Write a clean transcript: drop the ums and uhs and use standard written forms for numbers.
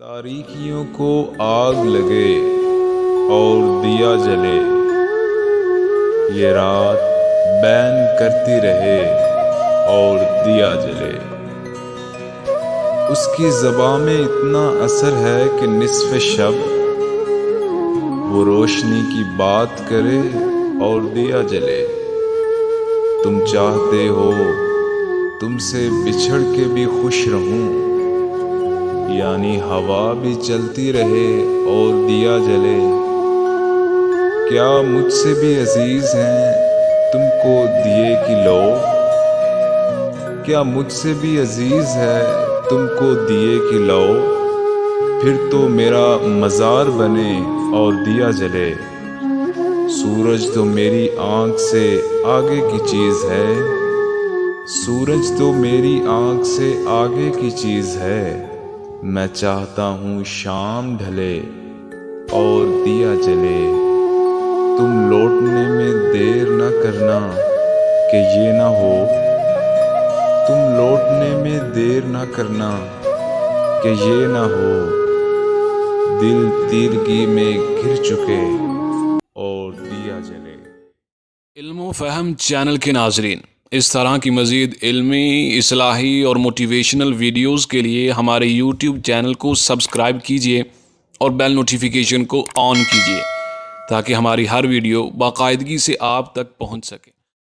تاریکیوں کو آگ لگے اور دیا جلے، یہ رات بین کرتی رہے اور دیا جلے۔ اس کی زباں میں اتنا اثر ہے کہ نصف شب وہ روشنی کی بات کرے اور دیا جلے۔ تم چاہتے ہو تم سے بچھڑ کے بھی خوش رہوں، یعنی ہوا بھی چلتی رہے اور دیا جلے۔ کیا مجھ سے بھی عزیز ہیں تم کو دیے کی لو؟ کیا مجھ سے بھی عزیز ہے تم کو دیے کی لو؟ پھر تو میرا مزار بنے اور دیا جلے۔ سورج تو میری آنکھ سے آگے کی چیز ہے، سورج تو میری آنکھ سے آگے کی چیز ہے۔ میں چاہتا ہوں شام ڈھلے اور دیا جلے۔ تم لوٹنے میں دیر نہ کرنا کہ یہ نہ ہو، تم لوٹنے میں دیر نہ کرنا کہ یہ نہ ہو۔ دل تیرگی میں گر چکے اور دیا جلے۔ علم و فہم چینل کے ناظرین، اس طرح کی مزید علمی، اصلاحی اور موٹیویشنل ویڈیوز کے لیے ہمارے یوٹیوب چینل کو سبسکرائب کیجیے اور بیل نوٹیفیکیشن کو آن کیجیے تاکہ ہماری ہر ویڈیو باقاعدگی سے آپ تک پہنچ سکے۔